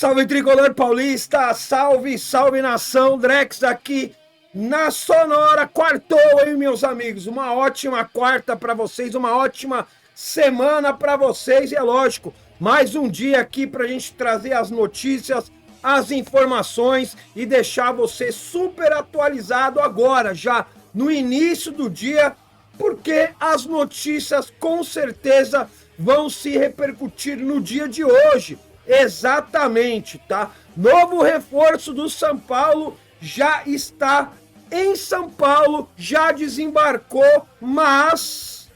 salve Tricolor Paulista, salve, salve nação, Drex aqui na Sonora, quartou, hein, meus amigos? Uma ótima quarta para vocês, uma ótima semana para vocês e é lógico, mais um dia aqui pra gente trazer as notícias, as informações e deixar você super atualizado agora, já no início do dia, porque as notícias com certeza vão se repercutir no dia de hoje. Exatamente, tá? Novo reforço do São Paulo já está em São Paulo, já desembarcou, mas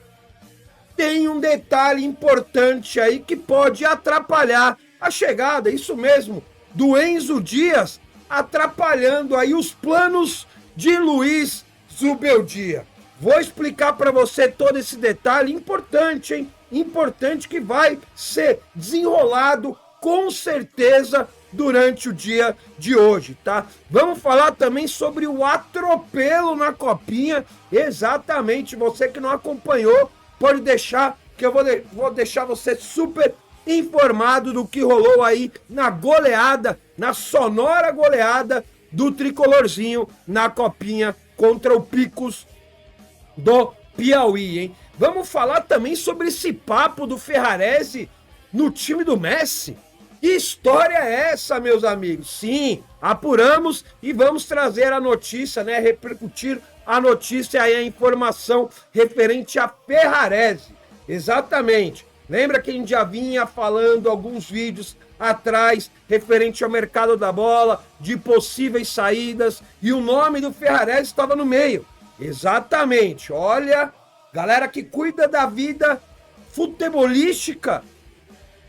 tem um detalhe importante aí que pode atrapalhar a chegada, isso mesmo, do Enzo Dias, atrapalhando aí os planos de Luiz Zubeldia. Vou explicar para você todo esse detalhe importante, hein? Importante que vai ser desenrolado com certeza durante o dia de hoje, tá? Vamos falar também sobre o atropelo na Copinha. Exatamente, você que não acompanhou, pode deixar que eu vou deixar você super informado do que rolou aí na goleada, na sonora goleada do Tricolorzinho na Copinha contra o Picos do Piauí, hein? Vamos falar também sobre esse papo do Ferrarese no time do Messi. Que história é essa, meus amigos? Sim, apuramos e vamos trazer a notícia, né? Repercutir a notícia e a informação referente a Ferrarese. Exatamente. Lembra que a gente já vinha falando alguns vídeos atrás referente ao mercado da bola, de possíveis saídas, e o nome do Ferrarese estava no meio. Exatamente. Olha, galera que cuida da vida futebolística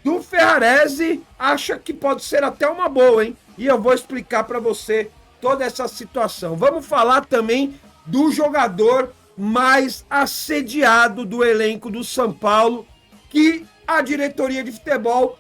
do Ferrarese acha que pode ser até uma boa, hein? E eu vou explicar para você toda essa situação. Vamos falar também do jogador mais assediado do elenco do São Paulo, que a diretoria de futebol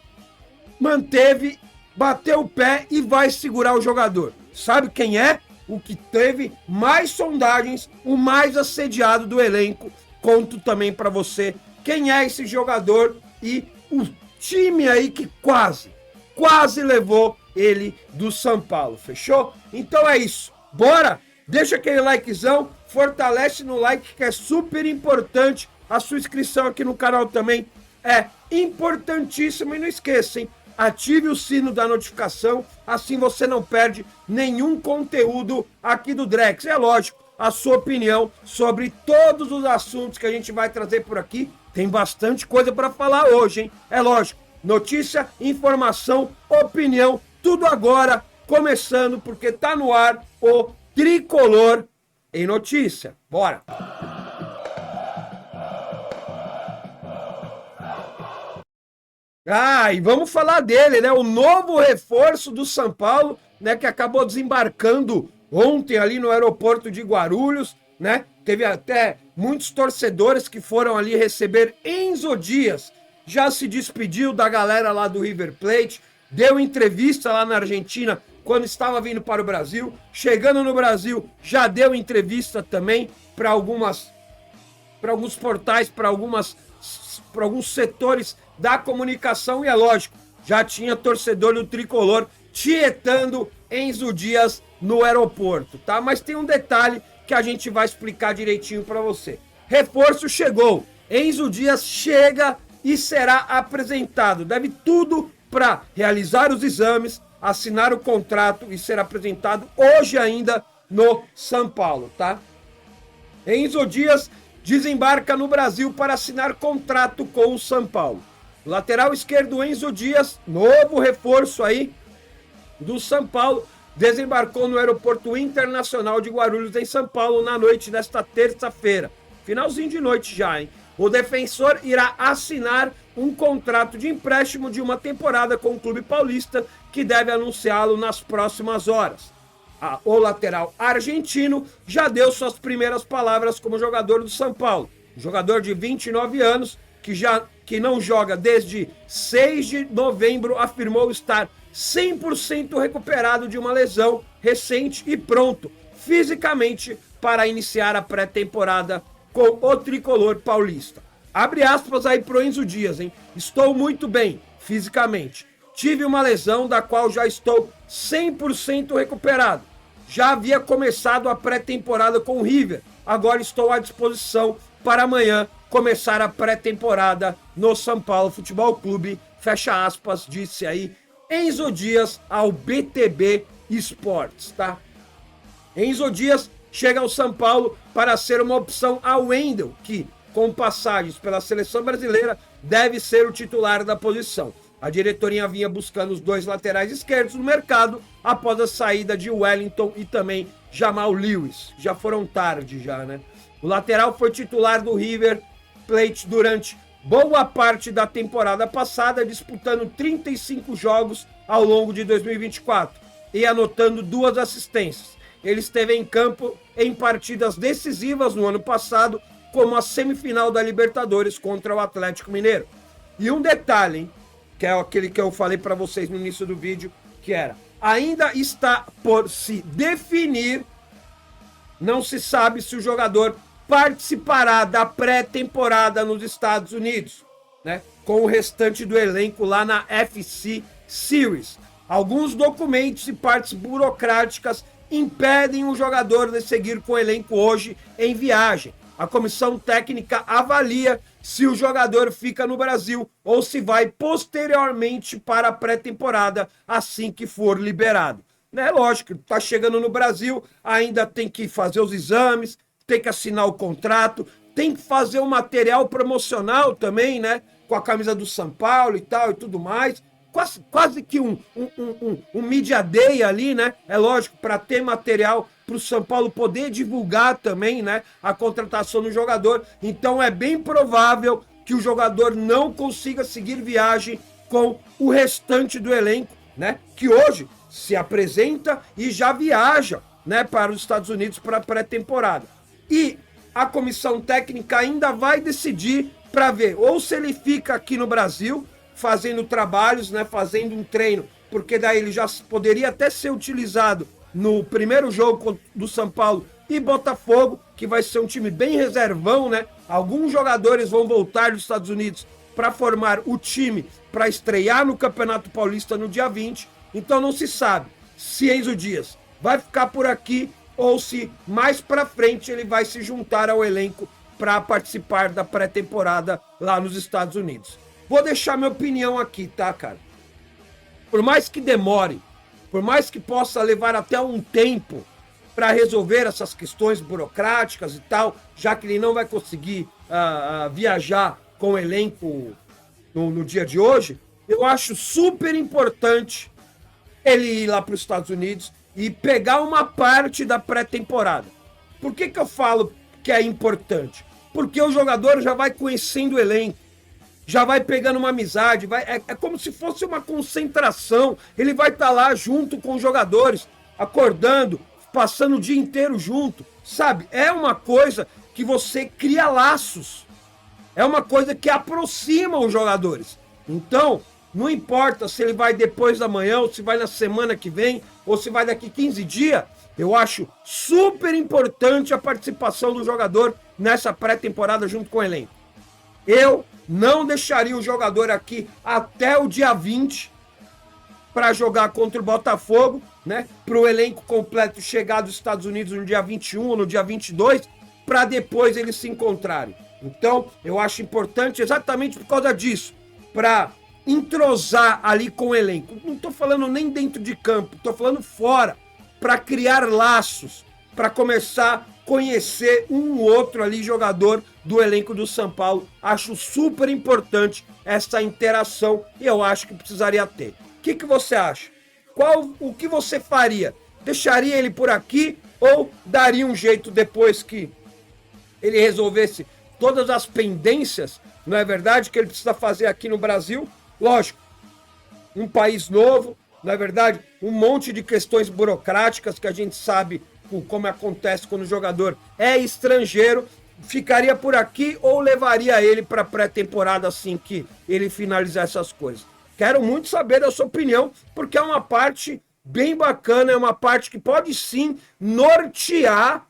manteve, bateu o pé e vai segurar o jogador. Sabe quem é? O que teve mais sondagens, o mais assediado do elenco. Conto também para você quem é esse jogador e o time aí que quase levou ele do São Paulo, fechou? Então é isso, bora? Deixa aquele likezão, fortalece no like que é super importante, a sua inscrição aqui no canal também é importantíssima e não esqueça, hein? Ative o sino da notificação, assim você não perde nenhum conteúdo aqui do Drex. É lógico, a sua opinião sobre todos os assuntos que a gente vai trazer por aqui. Tem bastante coisa para falar hoje, hein? É lógico, notícia, informação, opinião, tudo agora, começando, porque tá no ar o Tricolor em Notícia. Bora! E vamos falar dele, né? O novo reforço do São Paulo, né? Que acabou desembarcando ontem ali no aeroporto de Guarulhos, né? Teve até muitos torcedores que foram ali receber Enzo Dias. Já se despediu da galera lá do River Plate, deu entrevista lá na Argentina quando estava vindo para o Brasil. Chegando no Brasil, já deu entrevista também para alguns portais, para alguns setores da comunicação e é lógico, já tinha torcedor do Tricolor tietando Enzo Dias no aeroporto, tá? Mas tem um detalhe que a gente vai explicar direitinho para você. Reforço chegou, Enzo Dias chega e será apresentado. Deve tudo para realizar os exames, assinar o contrato e ser apresentado hoje ainda no São Paulo, tá? Enzo Dias desembarca no Brasil para assinar contrato com o São Paulo. Lateral esquerdo Enzo Dias, novo reforço aí do São Paulo, desembarcou no aeroporto internacional de Guarulhos, em São Paulo, na noite desta terça-feira. Finalzinho de noite já, hein? O defensor irá assinar um contrato de empréstimo de uma temporada com o clube paulista, que deve anunciá-lo nas próximas horas. O lateral argentino já deu suas primeiras palavras como jogador do São Paulo. Jogador de 29 anos, que não joga desde 6 de novembro, afirmou estar 100% recuperado de uma lesão recente e pronto fisicamente para iniciar a pré-temporada com o Tricolor Paulista. Abre aspas aí pro Enzo Dias, hein? Estou muito bem fisicamente. tive uma lesão da qual já estou 100% recuperado. Já havia começado a pré-temporada com o River, agora estou à disposição para amanhã começar a pré-temporada no São Paulo Futebol Clube, fecha aspas, disse aí Enzo Dias ao BTB Esportes, tá? Enzo Dias chega ao São Paulo para ser uma opção ao Wendel, que, com passagens pela seleção brasileira, deve ser o titular da posição. A diretoria vinha buscando os dois laterais esquerdos no mercado após a saída de Wellington e também Jamal Lewis. Já foram tarde já, né? O lateral foi titular do River Plate durante boa parte da temporada passada, disputando 35 jogos ao longo de 2024 e anotando 2 assistências. Ele esteve em campo em partidas decisivas no ano passado, como a semifinal da Libertadores contra o Atlético Mineiro. E um detalhe, hein, que é aquele que eu falei para vocês no início do vídeo, que era, ainda está por se definir, não se sabe se o jogador participará da pré-temporada nos Estados Unidos, né, com o restante do elenco lá na FC Series. Alguns documentos e partes burocráticas impedem o jogador de seguir com o elenco hoje em viagem. A comissão técnica avalia se o jogador fica no Brasil ou se vai posteriormente para a pré-temporada assim que for liberado. Né? Lógico, tá chegando no Brasil, ainda tem que fazer os exames, tem que assinar o contrato, tem que fazer o material promocional também, né? Com a camisa do São Paulo e tal e tudo mais. Quase que um media day ali, né? É lógico, para ter material para o São Paulo poder divulgar também, né? A contratação do jogador. Então é bem provável que o jogador não consiga seguir viagem com o restante do elenco, né? Que hoje se apresenta e já viaja, né? Para os Estados Unidos para a pré-temporada. E a comissão técnica ainda vai decidir para ver ou se ele fica aqui no Brasil fazendo trabalhos, né, fazendo um treino, porque daí ele já poderia até ser utilizado no primeiro jogo do São Paulo e Botafogo, que vai ser um time bem reservão, né? Alguns jogadores vão voltar dos Estados Unidos para formar o time para estrear no Campeonato Paulista no dia 20. Então não se sabe se Enzo Dias vai ficar por aqui ou se mais para frente ele vai se juntar ao elenco para participar da pré-temporada lá nos Estados Unidos. Vou deixar minha opinião aqui, tá, cara? Por mais que demore, por mais que possa levar até um tempo para resolver essas questões burocráticas e tal, já que ele não vai conseguir viajar com o elenco no dia de hoje, eu acho super importante ele ir lá para os Estados Unidos e pegar uma parte da pré-temporada. Por que eu falo que é importante? Porque o jogador já vai conhecendo o elenco, já vai pegando uma amizade, é como se fosse uma concentração. Ele vai estar lá junto com os jogadores, acordando, passando o dia inteiro junto, sabe? É uma coisa que você cria laços, é uma coisa que aproxima os jogadores. Então, não importa se ele vai depois da manhã, ou se vai na semana que vem, ou se vai daqui 15 dias, eu acho super importante a participação do jogador nessa pré-temporada junto com o elenco. Eu não deixaria o jogador aqui até o dia 20 para jogar contra o Botafogo, né? Para o elenco completo chegar dos Estados Unidos no dia 21 ou no dia 22, para depois eles se encontrarem. Então, eu acho importante exatamente por causa disso, para entrosar ali com o elenco. Não estou falando nem dentro de campo, estou falando fora, para criar laços, para começar a conhecer um outro ali jogador do elenco do São Paulo. Acho super importante essa interação e eu acho que precisaria ter. O que você acha? O que você faria? Deixaria ele por aqui ou daria um jeito depois que ele resolvesse todas as pendências, não é verdade, que ele precisa fazer aqui no Brasil? Lógico, um país novo, não é verdade? Um monte de questões burocráticas que a gente sabe como acontece quando o jogador é estrangeiro. Ficaria por aqui ou levaria ele para pré-temporada assim que ele finalizar essas coisas? Quero muito saber da sua opinião, porque é uma parte bem bacana, é uma parte que pode sim nortear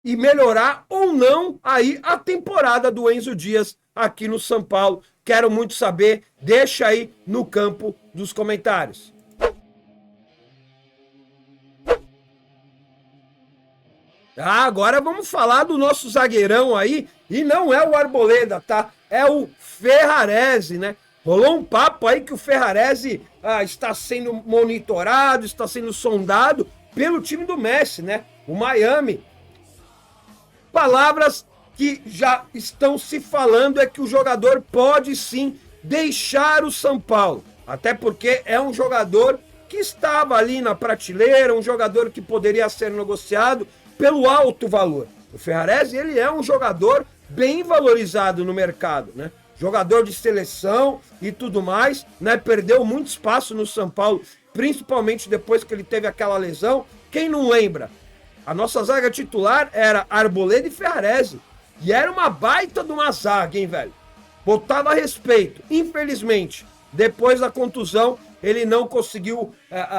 e melhorar ou não aí a temporada do Enzo Dias aqui no São Paulo? Quero muito saber, deixa aí no campo dos comentários. Agora vamos falar do nosso zagueirão aí, e não é o Arboleda, tá? É o Ferrarese, né? Rolou um papo aí que o Ferrarese está sendo monitorado, está sendo sondado pelo time do Messi, né? O Miami. Palavras que já estão se falando é que o jogador pode sim deixar o São Paulo. Até porque é um jogador que estava ali na prateleira, um jogador que poderia ser negociado pelo alto valor. O Ferrarese, ele é um jogador bem valorizado no mercado, né? Jogador de seleção e tudo mais, né? Perdeu muito espaço no São Paulo, principalmente depois que ele teve aquela lesão. Quem não lembra? A nossa zaga titular era Arboleda e Ferrarese. E era uma baita de uma zaga, hein, velho? Botava respeito. Infelizmente, depois da contusão, ele não conseguiu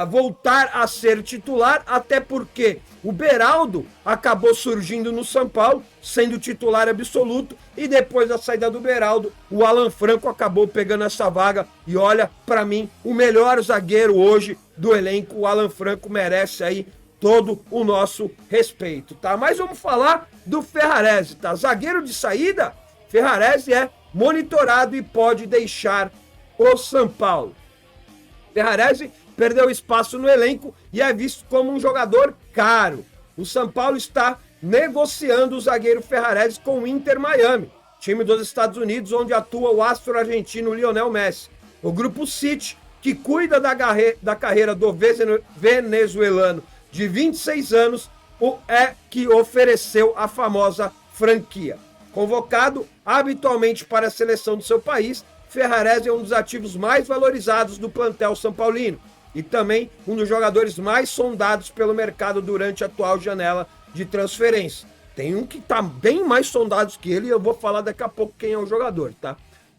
voltar a ser titular, até porque o Beraldo acabou surgindo no São Paulo, sendo titular absoluto, e depois da saída do Beraldo, o Alan Franco acabou pegando essa vaga, e olha, pra mim, o melhor zagueiro hoje do elenco, o Alan Franco merece aí todo o nosso respeito, tá? Mas vamos falar do Ferrarese, tá? Zagueiro de saída, Ferrarese é monitorado e pode deixar o São Paulo. Ferrarese perdeu espaço no elenco e é visto como um jogador caro. O São Paulo está negociando o zagueiro Ferrarese com o Inter Miami, time dos Estados Unidos, onde atua o astro argentino Lionel Messi. O Grupo City, que cuida da carreira do venezuelano de 26 anos, é que ofereceu a famosa franquia. Convocado habitualmente para a seleção do seu país, Ferrarese é um dos ativos mais valorizados do plantel são paulino e também um dos jogadores mais sondados pelo mercado durante a atual janela de transferência. Tem um que está bem mais sondado que ele e eu vou falar daqui a pouco quem é o jogador, tá?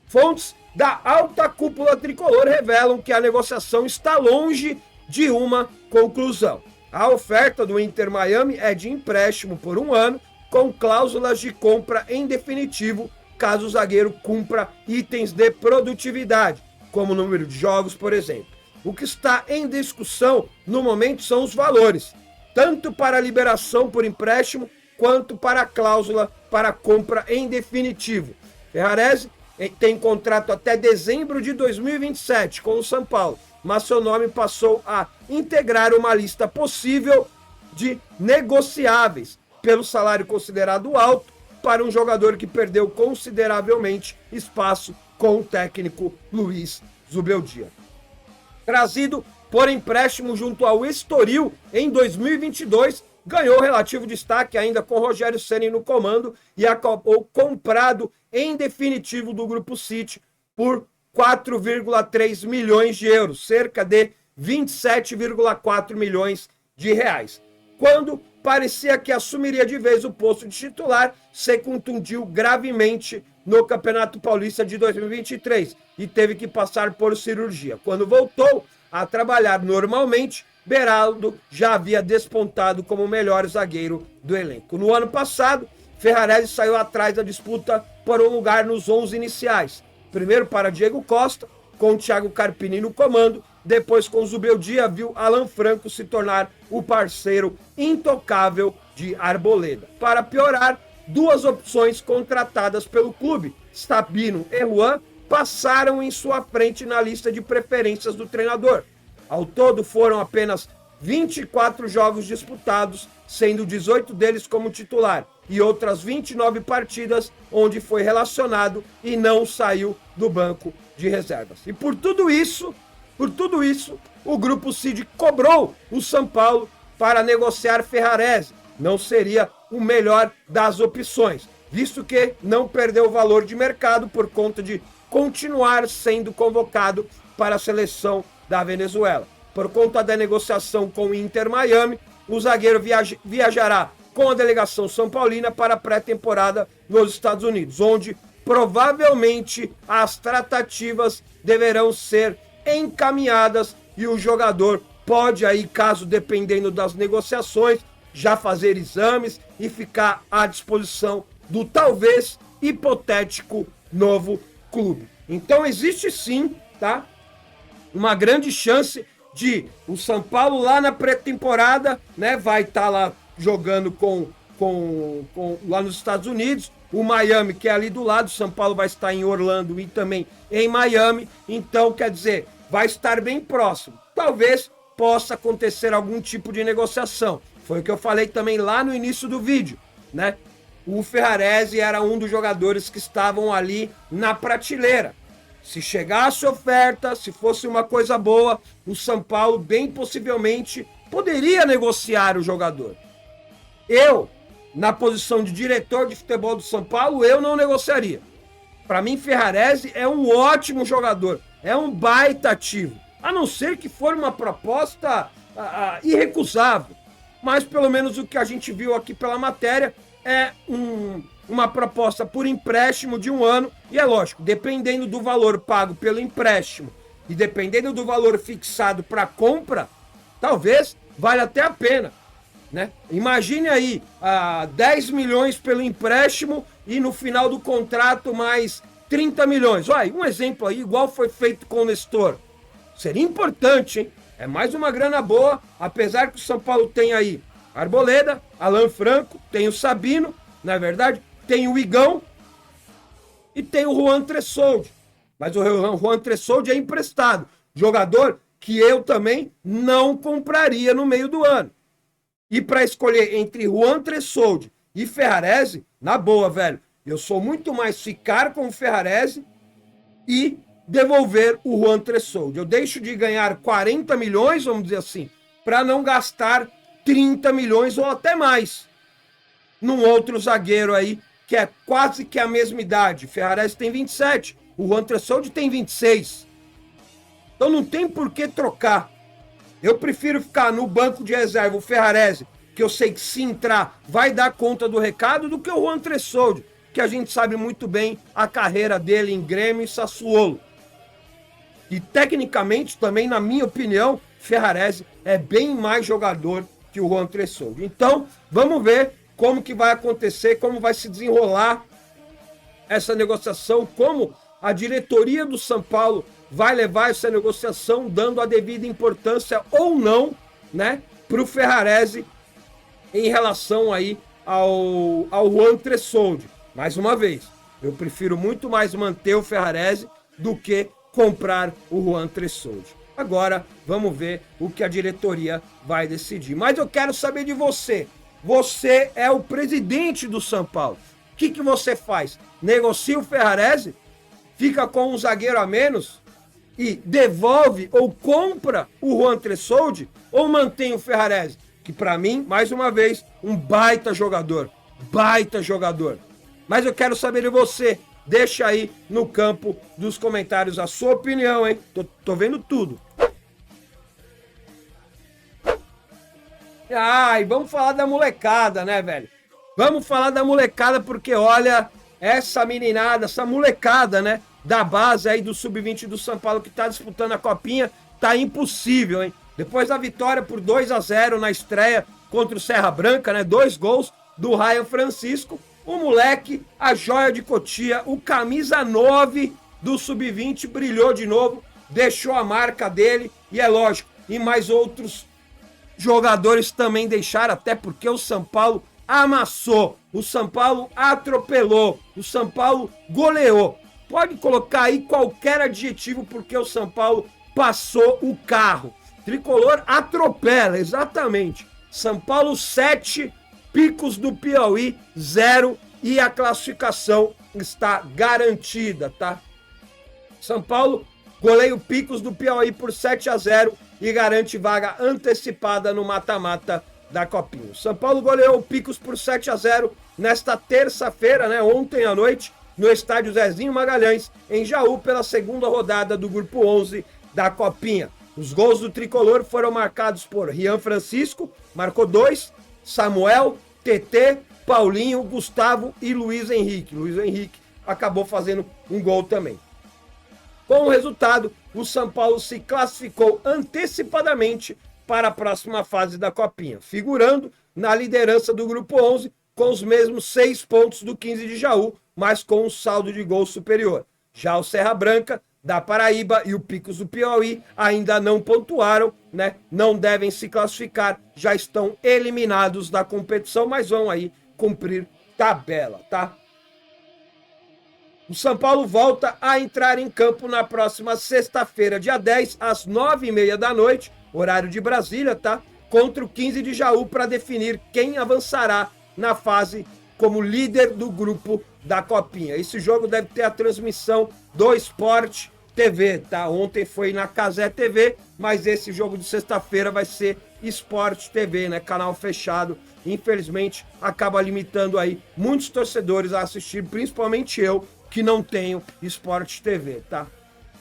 Fontes da alta cúpula tricolor revelam que a negociação está longe de uma conclusão. A oferta do Inter Miami é de empréstimo por 1 ano, com cláusulas de compra em definitivo, caso o zagueiro cumpra itens de produtividade, como o número de jogos, por exemplo. O que está em discussão no momento são os valores, tanto para a liberação por empréstimo, quanto para a cláusula para compra em definitivo. Ferrarese tem contrato até dezembro de 2027 com o São Paulo, mas seu nome passou a integrar uma lista possível de negociáveis, pelo salário considerado alto, para um jogador que perdeu consideravelmente espaço com o técnico Luiz Zubeldia. Trazido por empréstimo junto ao Estoril em 2022, ganhou relativo destaque ainda com Rogério Ceni no comando e acabou comprado em definitivo do Grupo City por 4,3 milhões de euros, cerca de 27,4 milhões de reais. Quando parecia que assumiria de vez o posto de titular, se contundiu gravemente no Campeonato Paulista de 2023 e teve que passar por cirurgia. Quando voltou a trabalhar normalmente, Beraldo já havia despontado como o melhor zagueiro do elenco. No ano passado, Ferrarese saiu atrás da disputa por um lugar nos 11 iniciais. Primeiro para Diego Costa, com o Thiago Carpini no comando, depois com o Zubeldia, viu Alan Franco se tornar o parceiro intocável de Arboleda. Para piorar, 2 opções contratadas pelo clube, Sabino e Juan, passaram em sua frente na lista de preferências do treinador. Ao todo foram apenas 24 jogos disputados, sendo 18 deles como titular, e outras 29 partidas onde foi relacionado e não saiu do banco de reservas. E por tudo isso, o Grupo City cobrou o São Paulo para negociar Ferrarese. Não seria o melhor das opções, visto que não perdeu valor de mercado por conta de continuar sendo convocado para a seleção da Venezuela. Por conta da negociação com o Inter Miami, o zagueiro viajará com a delegação são paulina para a pré-temporada nos Estados Unidos, onde provavelmente as tratativas deverão ser encaminhadas e o jogador pode aí, caso dependendo das negociações, já fazer exames e ficar à disposição do talvez hipotético novo clube. Então existe sim, tá? Uma grande chance de o São Paulo lá na pré-temporada, né? Vai estar lá jogando lá nos Estados Unidos. O Miami, que é ali do lado, o São Paulo vai estar em Orlando e também em Miami. Então, quer dizer, vai estar bem próximo. Talvez possa acontecer algum tipo de negociação. Foi o que eu falei também lá no início do vídeo, né? O Ferrarese era um dos jogadores que estavam ali na prateleira. Se chegasse oferta, se fosse uma coisa boa, o São Paulo bem possivelmente poderia negociar o jogador. Eu, na posição de diretor de futebol do São Paulo, eu não negociaria. Para mim, Ferrarese é um ótimo jogador, é um baita ativo. A não ser que for uma proposta irrecusável. Mas pelo menos o que a gente viu aqui pela matéria é uma proposta por empréstimo de 1 ano. E é lógico, dependendo do valor pago pelo empréstimo e dependendo do valor fixado para compra, talvez valha até a pena. Né? Imagine aí 10 milhões pelo empréstimo e no final do contrato mais 30 milhões. Olha, um exemplo aí, igual foi feito com o Nestor. Seria importante, hein? É mais uma grana boa, apesar que o São Paulo tem aí Arboleda, Alan Franco, tem o Sabino, na verdade, tem o Igão e tem o Juan Tressoldi. Mas o Juan Tressoldi é emprestado. Jogador que eu também não compraria no meio do ano. E para escolher entre Juan Tressoldi e Ferrarese, na boa, velho, eu sou muito mais ficar com o Ferrarese e devolver o Juan Tressoldi. Eu deixo de ganhar 40 milhões, vamos dizer assim, para não gastar 30 milhões ou até mais num outro zagueiro aí, que é quase que a mesma idade. Ferrarese tem 27, o Juan Tressoldi tem 26. Então não tem por que trocar. Eu prefiro ficar no banco de reserva o Ferrarese, que eu sei que se entrar vai dar conta do recado, do que o Juan Tressoldi, que a gente sabe muito bem a carreira dele em Grêmio e Sassuolo. E tecnicamente também, na minha opinião, Ferrarese é bem mais jogador que o Juan Tressoldi. Então, vamos ver como que vai acontecer, como vai se desenrolar essa negociação, como a diretoria do São Paulo vai levar essa negociação, dando a devida importância ou não, né, para o Ferrarese em relação aí ao Juan Tressoldi. Mais uma vez, eu prefiro muito mais manter o Ferrarese do que comprar o Juan Tressoldi. Agora, vamos ver o que a diretoria vai decidir. Mas eu quero saber de você. Você é o presidente do São Paulo. O que você faz? Negocia o Ferrarese? Fica com um zagueiro a menos? E devolve ou compra o Juan Tressoldi? Ou mantém o Ferrarese? Que para mim, mais uma vez, um baita jogador. Baita jogador. Mas eu quero saber de você. Deixa aí no campo dos comentários a sua opinião, hein? Tô vendo tudo. E vamos falar da molecada, né, velho? Vamos falar da molecada porque, olha, essa meninada, essa molecada, né, da base aí do Sub-20 do São Paulo que tá disputando a Copinha, tá impossível, hein? Depois da vitória por 2-0 na estreia contra o Serra Branca, né, 2 gols do Ryan Francisco, o moleque, a joia de Cotia, o camisa 9 do Sub-20 brilhou de novo, deixou a marca dele e é lógico, e mais outros jogadores também deixaram, até porque o São Paulo amassou, o São Paulo atropelou, o São Paulo goleou. Pode colocar aí qualquer adjetivo porque o São Paulo passou o carro. Tricolor atropela, exatamente. São Paulo 7, Picos do Piauí 0 e a classificação está garantida, tá? São Paulo goleia o Picos do Piauí por 7-0 e garante vaga antecipada no mata-mata da Copinha. São Paulo goleou o Picos por 7-0 nesta terça-feira, né, ontem à noite, no estádio Zezinho Magalhães, em Jaú, pela segunda rodada do Grupo 11 da Copinha. Os gols do Tricolor foram marcados por Rian Francisco, marcou 2, Samuel, TT, Paulinho, Gustavo e Luiz Henrique. Luiz Henrique acabou fazendo um gol também. Com o resultado, o São Paulo se classificou antecipadamente para a próxima fase da Copinha, figurando na liderança do Grupo 11 com os mesmos 6 pontos do 15 de Jaú, mas com um saldo de gol superior. Já o Serra Branca, da Paraíba, e o Picos do Piauí ainda não pontuaram, né? Não devem se classificar, já estão eliminados da competição, mas vão aí cumprir tabela, tá? O São Paulo volta a entrar em campo na próxima sexta-feira, dia 10, às 9h30 da noite, horário de Brasília, tá? Contra o 15 de Jaú, para definir quem avançará na fase como líder do grupo da Copinha. Esse jogo deve ter a transmissão do Sport TV, tá? Ontem foi na Cazé TV, mas esse jogo de sexta-feira vai ser Sport TV, né? Canal fechado. Infelizmente, acaba limitando aí muitos torcedores a assistir, principalmente eu, que não tenho Sport TV, tá?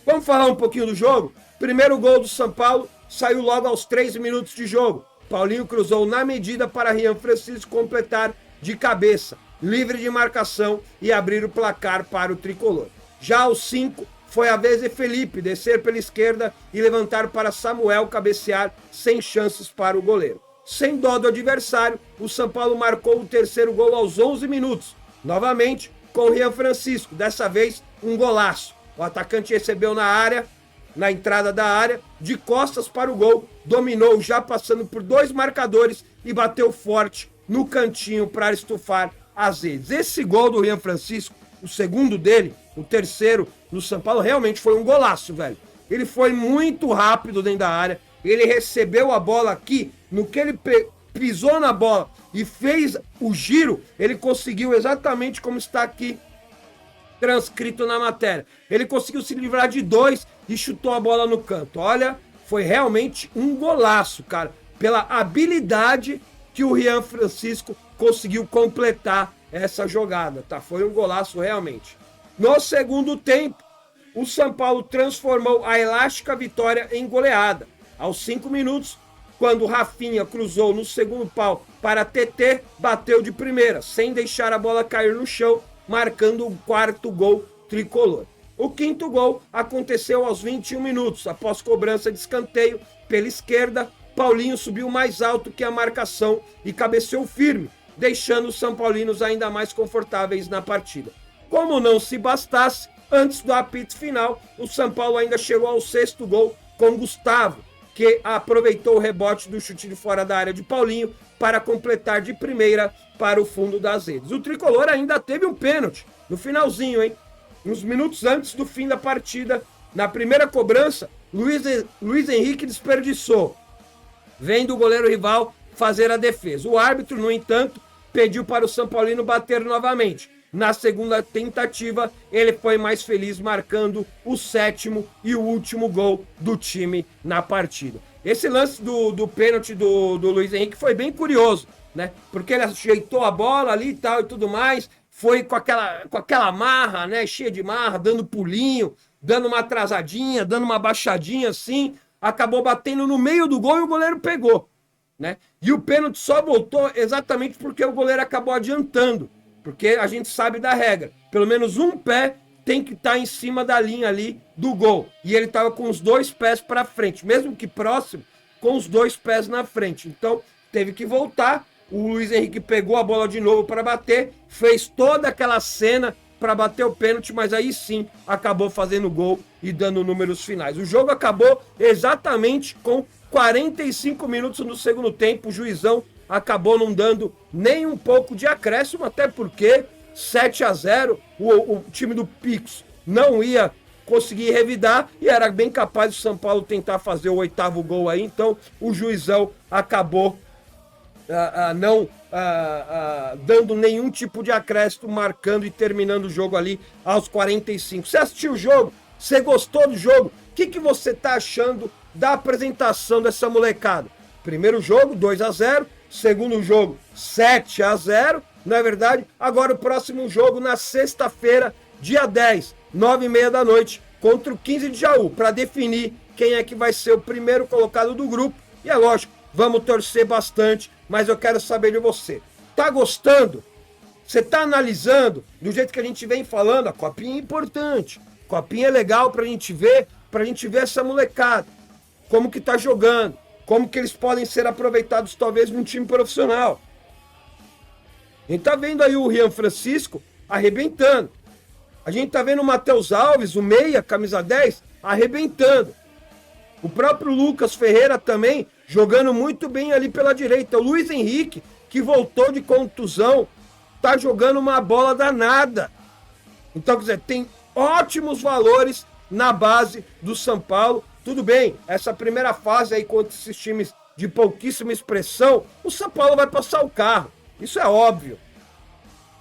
Vamos falar um pouquinho do jogo? Primeiro gol do São Paulo saiu logo aos 3 minutos de jogo. Paulinho cruzou na medida para Rian Francisco completar de cabeça, livre de marcação, e abrir o placar para o tricolor. Já aos 5, foi a vez de Felipe descer pela esquerda e levantar para Samuel cabecear, sem chances para o goleiro. Sem dó do adversário, o São Paulo marcou o terceiro gol aos 11 minutos, novamente com o Rian Francisco, dessa vez um golaço. O atacante recebeu na área, na entrada da área, de costas para o gol, dominou já passando por 2 marcadores e bateu forte no cantinho para estufar as redes. Esse gol do Rian Francisco, o segundo dele, o terceiro no São Paulo, realmente foi um golaço, velho. Ele foi muito rápido dentro da área, ele recebeu a bola aqui, no que ele pisou na bola e fez o giro, ele conseguiu exatamente como está aqui transcrito na matéria. Ele conseguiu se livrar de 2 e chutou a bola no canto. Olha, foi realmente um golaço, cara, pela habilidade que o Rian Francisco conseguiu completar essa jogada, tá? Foi um golaço realmente. No segundo tempo, o São Paulo transformou a elástica vitória em goleada. Aos 5 minutos, quando Rafinha cruzou no segundo pau para TT, bateu de primeira, sem deixar a bola cair no chão, marcando o 4º gol tricolor. O 5º gol aconteceu aos 21 minutos, após cobrança de escanteio pela esquerda. Paulinho subiu mais alto que a marcação e cabeceou firme, deixando os São Paulinos ainda mais confortáveis na partida. Como não se bastasse, antes do apito final, o São Paulo ainda chegou ao 6º gol com Gustavo, que aproveitou o rebote do chute de fora da área de Paulinho para completar de primeira para o fundo das redes. O tricolor ainda teve um pênalti no finalzinho, hein? Uns minutos antes do fim da partida, na primeira cobrança, Luiz Henrique desperdiçou, vendo o goleiro rival fazer a defesa. O árbitro, no entanto, pediu para o São Paulino bater novamente. Na segunda tentativa, ele foi mais feliz, marcando o 7º e o último gol do time na partida. Esse lance do pênalti do Luiz Henrique foi bem curioso, né? Porque ele ajeitou a bola ali e tal e tudo mais, foi com aquela marra, né? Cheia de marra, dando pulinho, dando uma atrasadinha, dando uma baixadinha assim, acabou batendo no meio do gol e o goleiro pegou, né? E o pênalti só voltou exatamente porque o goleiro acabou adiantando, porque a gente sabe da regra, pelo menos um pé tem que estar em cima da linha ali do gol, e ele estava com os 2 pés para frente, mesmo que próximo, com os 2 pés na frente, então teve que voltar. O Luiz Henrique pegou a bola de novo para bater, fez toda aquela cena para bater o pênalti, mas aí sim acabou fazendo gol e dando números finais. O jogo acabou exatamente com 45 minutos no segundo tempo. O juizão acabou não dando nem um pouco de acréscimo, até porque 7-0, o time do Picos não ia conseguir revidar e era bem capaz do São Paulo tentar fazer o 8º gol aí. Então o juizão acabou não dando nenhum tipo de acréscimo, marcando e terminando o jogo ali aos 45. Você assistiu o jogo? Você gostou do jogo? O que você tá achando da apresentação dessa molecada? Primeiro jogo, 2-0. Segundo jogo, 7-0. Não é verdade? Agora o próximo jogo na sexta-feira, dia 10, 9h30 da noite, contra o 15 de Jaú, para definir quem é que vai ser o primeiro colocado do grupo. E é lógico, vamos torcer bastante, mas eu quero saber de você. Tá gostando? Você tá analisando do jeito que a gente vem falando? A copinha é importante. Copinha é legal pra gente ver essa molecada. Como que tá jogando. Como que eles podem ser aproveitados talvez num time profissional. A gente tá vendo aí o Rian Francisco arrebentando. A gente tá vendo o Matheus Alves, o meia, camisa 10, arrebentando. O próprio Lucas Ferreira também jogando muito bem ali pela direita. O Luiz Henrique, que voltou de contusão, tá jogando uma bola danada. Então, quer dizer, tem ótimos valores na base do São Paulo. Tudo bem, essa primeira fase aí contra esses times de pouquíssima expressão, o São Paulo vai passar o carro. Isso é óbvio.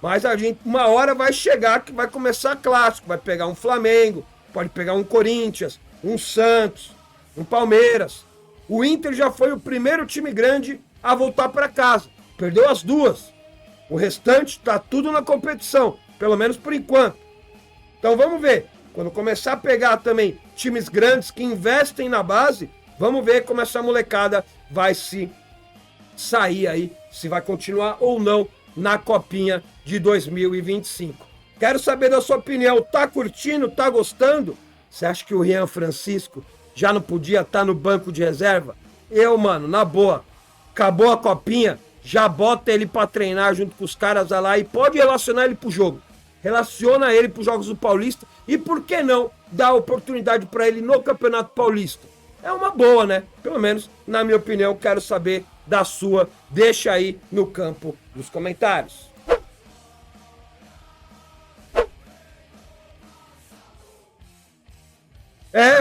Mas a gente, uma hora vai chegar que vai começar clássico. Vai pegar um Flamengo, pode pegar um Corinthians, um Santos, um Palmeiras. O Inter já foi o primeiro time grande a voltar para casa. Perdeu as duas. O restante tá tudo na competição, pelo menos por enquanto. Então vamos ver. Quando começar a pegar também times grandes que investem na base, vamos ver como essa molecada vai se sair aí, se vai continuar ou não na Copinha de 2025. Quero saber da sua opinião. Tá curtindo? Tá gostando? Você acha que o Rian Francisco já não podia estar no banco de reserva? Eu, mano, na boa, acabou a Copinha, já bota ele pra treinar junto com os caras lá e pode relacionar ele pro jogo. Relaciona ele pros Jogos do Paulista e por que não dar oportunidade pra ele no Campeonato Paulista? É uma boa, né? Pelo menos, na minha opinião, quero saber da sua. Deixa aí no campo dos comentários.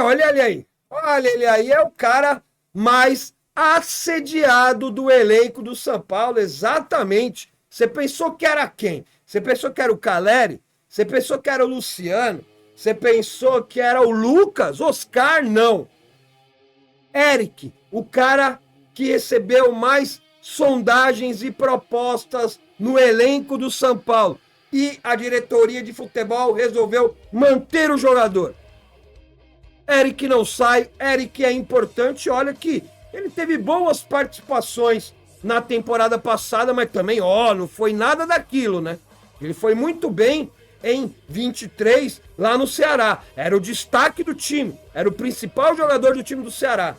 Olha ele aí. Olha ele aí, é o cara mais assediado do elenco do São Paulo, exatamente. Você pensou que era quem? Você pensou que era o Caleri? Você pensou que era o Luciano? Você pensou que era o Lucas? Oscar, não. Eric, o cara que recebeu mais sondagens e propostas no elenco do São Paulo. E a diretoria de futebol resolveu manter o jogador. Eric não sai, Eric é importante. Olha que ele teve boas participações na temporada passada, mas também, não foi nada daquilo, né? Ele foi muito bem em 23 lá no Ceará. Era o destaque do time, era o principal jogador do time do Ceará.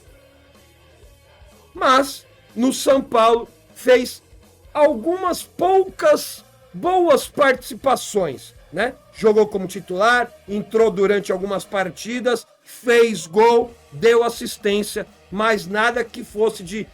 Mas no São Paulo fez algumas poucas boas participações, né? Jogou como titular, entrou durante algumas partidas, fez gol, deu assistência, mas nada que fosse de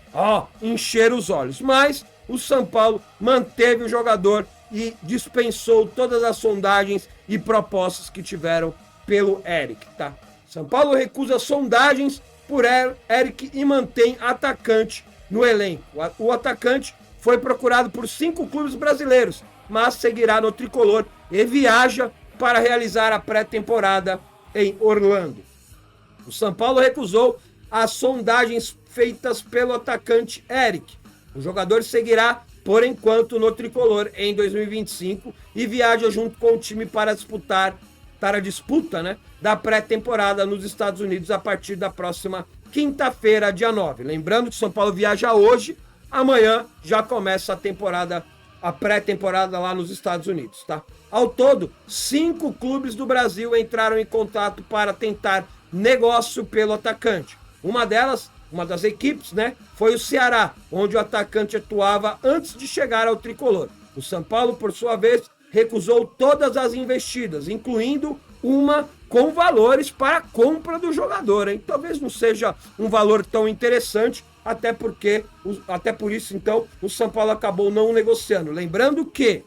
encher os olhos. Mas o São Paulo manteve o jogador e dispensou todas as sondagens e propostas que tiveram pelo Eric, tá? São Paulo recusa sondagens por Eric e mantém atacante no elenco. O atacante foi procurado por 5 clubes brasileiros, mas seguirá no tricolor e viaja para realizar a pré-temporada em Orlando. O São Paulo recusou as sondagens feitas pelo atacante Eric. O jogador seguirá, por enquanto, no tricolor em 2025 e viaja junto com o time para a disputa, né, da pré-temporada nos Estados Unidos a partir da próxima quinta-feira, dia 9. Lembrando que o São Paulo viaja hoje, amanhã já começa a pré-temporada lá nos Estados Unidos, tá? Ao todo, 5 clubes do Brasil entraram em contato para tentar negócio pelo atacante. Uma das equipes, né, foi o Ceará, onde o atacante atuava antes de chegar ao tricolor. O São Paulo, por sua vez, recusou todas as investidas, incluindo uma com valores para a compra do jogador, hein? Talvez não seja um valor tão interessante, até por isso, então, o São Paulo acabou não negociando. Lembrando que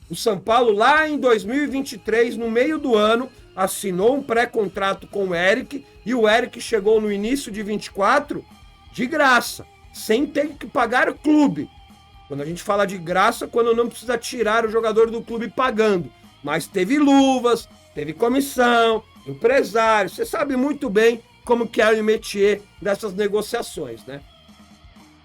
o São Paulo, lá em 2023, no meio do ano, assinou um pré-contrato com o Eric, e o Eric chegou no início de 24 de graça, sem ter que pagar o clube. Quando a gente fala de graça, quando não precisa tirar o jogador do clube pagando. Mas teve luvas, teve comissão, empresário, você sabe muito bem como que é o métier dessas negociações, né?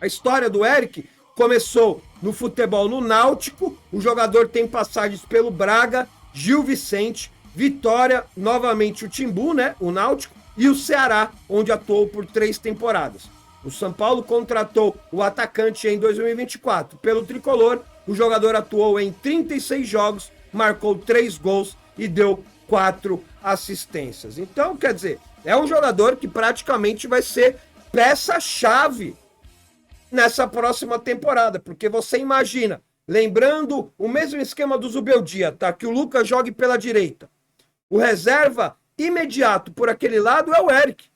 A história do Eric começou no futebol no Náutico, o jogador tem passagens pelo Braga, Gil Vicente, Vitória, novamente o Timbu, né, o Náutico, e o Ceará, onde atuou por 3 temporadas. O São Paulo contratou o atacante em 2024. Pelo tricolor, o jogador atuou em 36 jogos, marcou 3 gols e deu 4 assistências. Então, quer dizer, é um jogador que praticamente vai ser peça-chave nessa próxima temporada, porque você imagina, Lembrando o mesmo esquema do Zubeldia, tá? Que o Lucas jogue pela direita. O reserva imediato por aquele lado é o Eric.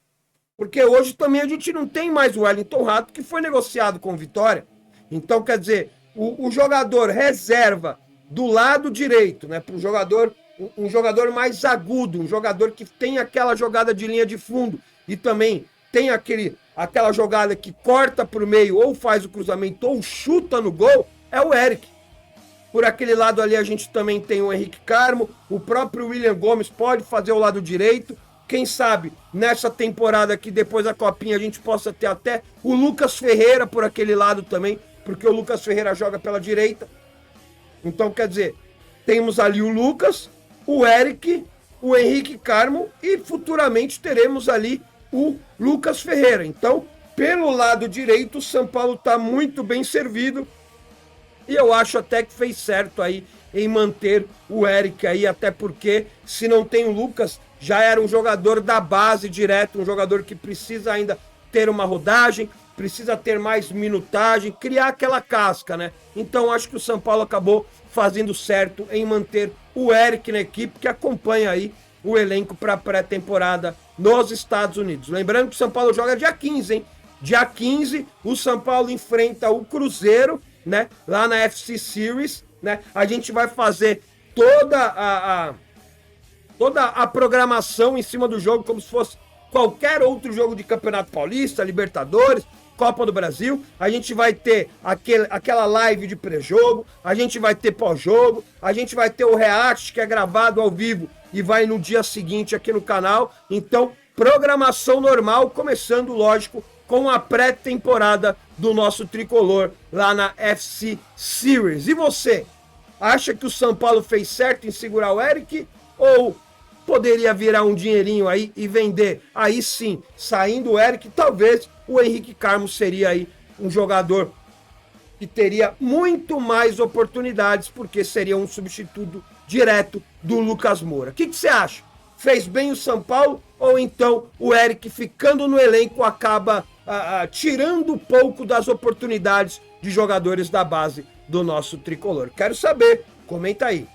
Porque hoje também a gente não tem mais o Wellington Rato, que foi negociado com o Vitória. Então, quer dizer, o jogador reserva do lado direito, né? Para um jogador mais agudo, um jogador que tem aquela jogada de linha de fundo e também tem aquela jogada que corta por meio ou faz o cruzamento ou chuta no gol, é o Eric. Por aquele lado ali a gente também tem o Henrique Carmo, o próprio William Gomes pode fazer o lado direito. Quem sabe nessa temporada aqui, depois da Copinha, a gente possa ter até o Lucas Ferreira por aquele lado também, porque o Lucas Ferreira joga pela direita. Então, quer dizer, temos ali o Lucas, o Eric, o Henrique Carmo e futuramente teremos ali o Lucas Ferreira. Então, pelo lado direito, o São Paulo está muito bem servido e eu acho até que fez certo aí em manter o Eric aí, até porque se não tem o Lucas, já era um jogador da base direto, um jogador que precisa ainda ter uma rodagem, precisa ter mais minutagem, criar aquela casca, né? Então acho que o São Paulo acabou fazendo certo em manter o Eric na equipe, que acompanha aí o elenco para a pré-temporada nos Estados Unidos. Lembrando que o São Paulo joga dia 15, hein? Dia 15, o São Paulo enfrenta o Cruzeiro, né? Lá na FC Series, né? A gente vai fazer toda a programação em cima do jogo, como se fosse qualquer outro jogo de Campeonato Paulista, Libertadores, Copa do Brasil. A gente vai ter aquela live de pré-jogo, a gente vai ter pós-jogo, a gente vai ter o react, que é gravado ao vivo e vai no dia seguinte aqui no canal. Então, programação normal, começando, lógico, com a pré-temporada do nosso tricolor lá na FC Series. E você, acha que o São Paulo fez certo em segurar o Eric ou poderia virar um dinheirinho aí e vender? Aí sim, saindo o Eric, talvez o Henrique Carmo seria aí um jogador que teria muito mais oportunidades, porque seria um substituto direto do Lucas Moura. O que você acha? Fez bem o São Paulo ou então o Eric ficando no elenco acaba tirando um pouco das oportunidades de jogadores da base do nosso tricolor? Quero saber, comenta aí.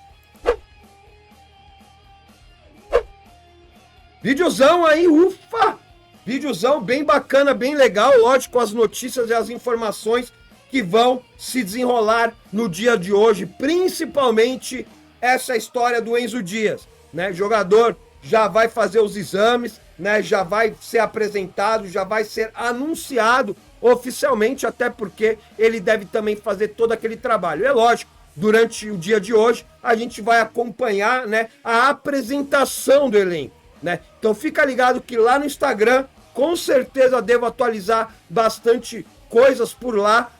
Videozão aí, ufa! Videozão bem bacana, bem legal, lógico, as notícias e as informações que vão se desenrolar no dia de hoje, principalmente essa história do Enzo Dias, né? Jogador já vai fazer os exames, né? Já vai ser apresentado, já vai ser anunciado oficialmente, até porque ele deve também fazer todo aquele trabalho. É lógico, durante o dia de hoje a gente vai acompanhar, né, a apresentação do elenco, né? Então fica ligado que lá no Instagram, com certeza devo atualizar bastante coisas por lá,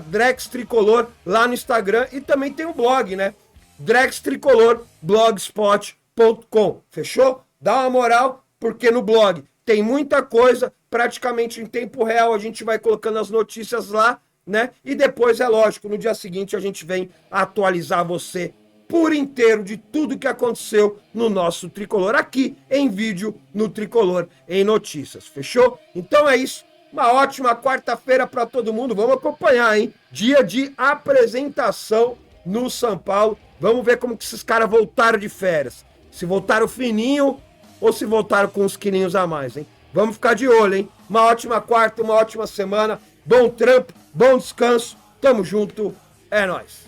@DrexTricolor lá no Instagram, e também tem o blog, né? DrexTricolor.blogspot.com. Fechou? Dá uma moral, porque no blog tem muita coisa, praticamente em tempo real a gente vai colocando as notícias lá, né? E depois, é lógico, no dia seguinte a gente vem atualizar você por inteiro de tudo que aconteceu no nosso Tricolor, aqui em vídeo no Tricolor em Notícias. Fechou? Então é isso. Uma ótima quarta-feira para todo mundo. Vamos acompanhar, hein? Dia de apresentação no São Paulo. Vamos ver como que esses caras voltaram de férias. Se voltaram fininho ou se voltaram com uns quilinhos a mais, hein? Vamos ficar de olho, hein? Uma ótima quarta, uma ótima semana. Bom trampo, bom descanso. Tamo junto. É nóis.